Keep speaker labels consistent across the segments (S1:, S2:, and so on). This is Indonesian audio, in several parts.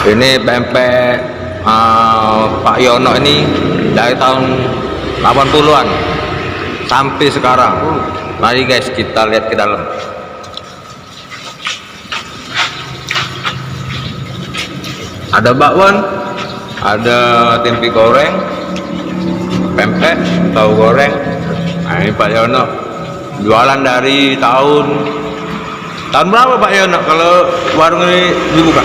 S1: Ini pempek Pak Yono ini dari tahun 80-an sampai sekarang. Mari guys, kita lihat ke dalam. Ada bakwan, ada tempe goreng, pempek, tahu goreng. Nah, ini Pak Yono jualan dari tahun berapa Pak Yono kalau warung ini dibuka?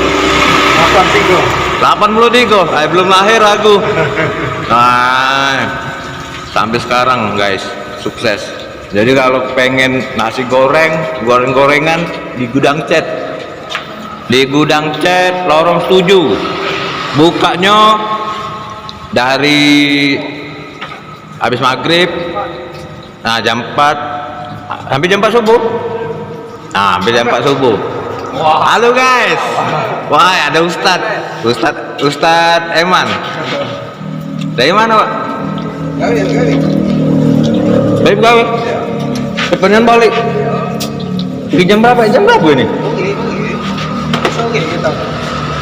S1: 83. Saya belum lahir aku. Nah, sampai sekarang guys, sukses. Jadi kalau pengen nasi goreng, goreng-gorengan di Gudang Cet. Di Gudang Cet, lorong 7. Bukanya dari habis maghrib, nah jam 4 sampai jam 4 subuh. Nah, sampai jam 4 subuh. Halo guys. Wah, ada Ustadz Eman. Dari mana, Pak? Dari gawe. Kepengen balik. Di jam berapa? Jam berapa ini?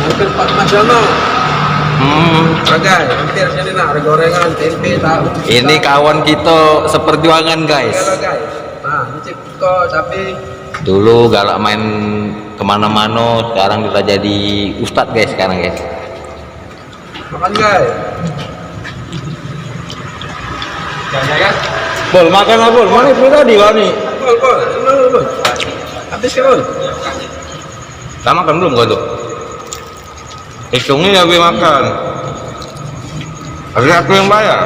S2: Mungkin Pak Nasional. Harga hampir jadi nak gorengan, tempe, tahu.
S1: Ini kawan kita seperjuangan guys.
S2: Nah, ini kok tapi
S1: Dulu galak main kemana-mana, sekarang kita jadi ustadz guys sekarang guys.
S2: makan guys. Jangan.
S1: Bol, makan lah Bol, mana itu tadi Wani?
S2: Bol. Habis kan?
S1: Kita makan belum kau tuh? Hitungnya ya gue makan. Harusnya aku yang bayar.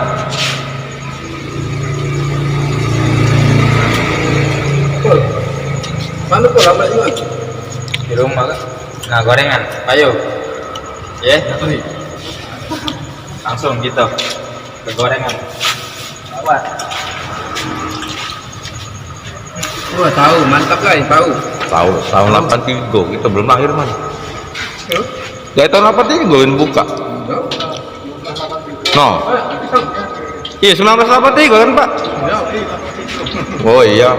S2: Bol. Mana Bol? Apa juga?
S3: Di rumah kan? Nah, gorengan, ayo ya, langsung gitu ke gorengan.
S2: Wah, tahu, mantap guys, tahu.
S1: Tahun 83, kita belum lahir man. Dari tahun 83 gue buka. No. Iya 1983 kan Pak? Oh iya.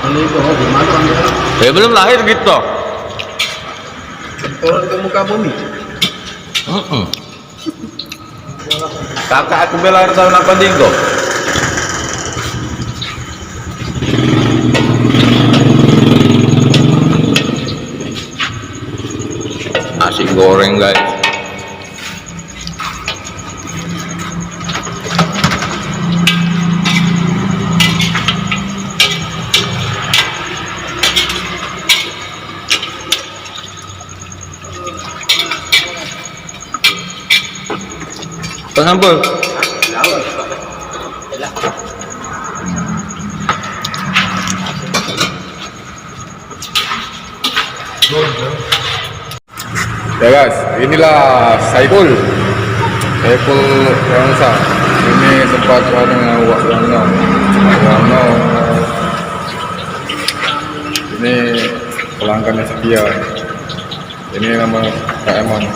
S2: Ini kok gimana ambilnya?
S1: Ya belum lahir gitu.
S2: Turun ke muka bumi.
S1: Kakak aku lahir tahun 83. Nasi goreng guys. Pengampun.
S4: Ya guys, inilah Saiful Ramsa. Ini tempat dengan Wak Wano. Ini pelanggannya setia. Ini nama Kak Eman.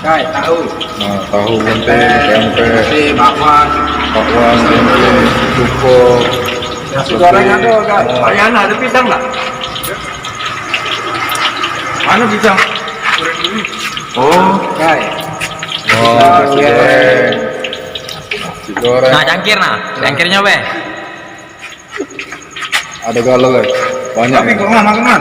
S2: Guys, tahu.
S4: Nah, tahu bunting, pempek,
S2: Bakwan.
S4: tempe, cuko.
S2: Nasi goreng ada guys. Ayana ada pisang nggak? Mana pisang?
S1: Oh,
S2: Guys.
S4: Nasi goreng. Nasi goreng.
S3: Nah, cangkirnya be.
S4: Ada galau guys. Banyak.
S2: Tapi kok mana teman?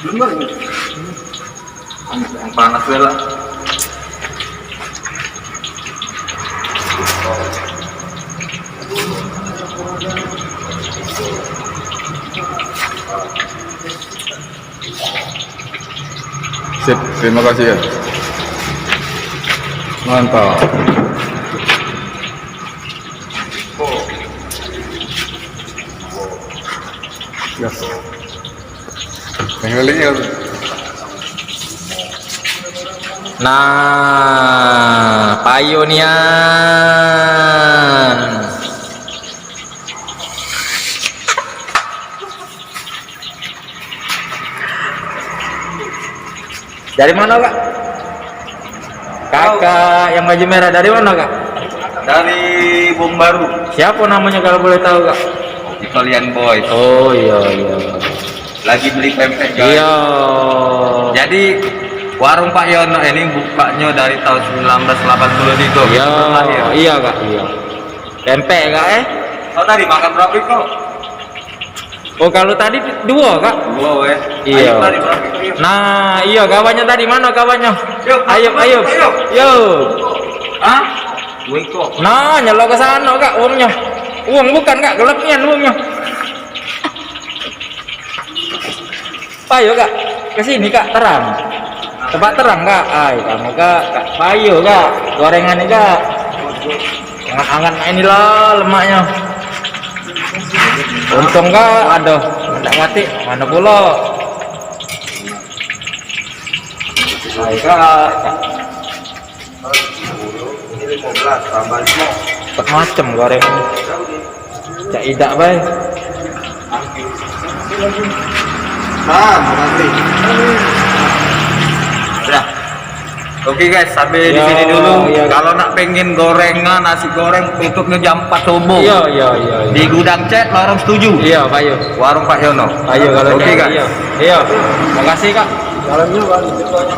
S2: Belum balik.
S1: panas bela.
S4: Sip, terima kasih ya. Mantap. Yes. Yang lainnya
S3: Nah, Payunian. Dari mana, Pak? Kakak yang baju merah dari mana kak?
S1: Dari Bom Baru.
S3: Siapa namanya kalau boleh tahu kak?
S1: Italian Boys.
S3: Oh iya iya.
S1: Lagi beli pempek guys.
S3: Iya.
S1: Jadi warung Pak Yono ini bukanya dari tahun 1980 itu.
S3: Iya.
S1: Lahir.
S3: Iya kak. Iya. Pempek kak
S1: Oh tadi makan berapa kok?
S3: Oh kalau tadi dua kak.
S1: Dua weh.
S3: Iya.
S1: Ayo, tadi berapa kok?
S3: Nah iya kawannya tadi mana kawannya?
S1: Yuk,
S3: Ayo ayo.
S1: ayo.
S3: Yo.
S1: Hah? Wih kok.
S3: Nah nyelok ke sana kak uangnya. Uang bukan kak, gelapnya uangnya. Payo kak, kesini kak terang. Tempat terang kak. Ay kamu kak payo kak. Gorengan ini kak. Angan-angan inilah lemaknya. Untung kak, aduh, tidak mati. Mana pula? Ay kak.
S2: Ini 15 tambah 5.
S3: Empat macam gorengan. Cak idak baik.
S2: Nah, makasih.
S1: Udah. Oke guys, sampai di
S3: Yo,
S1: sini dulu.
S3: iya.
S1: Kalau nak pengen gorengan, nasi goreng tutupnya jam 4 subuh.
S3: Iya iya iya.
S1: Di Gudang Cet, Lorong 7.
S3: Iya, payo.
S1: Warung Pak Yono.
S3: Ayo kalau
S1: Oke
S3: gitu,
S1: guys.
S3: iya. Iya. Makasih kak.
S2: Jalannya bang.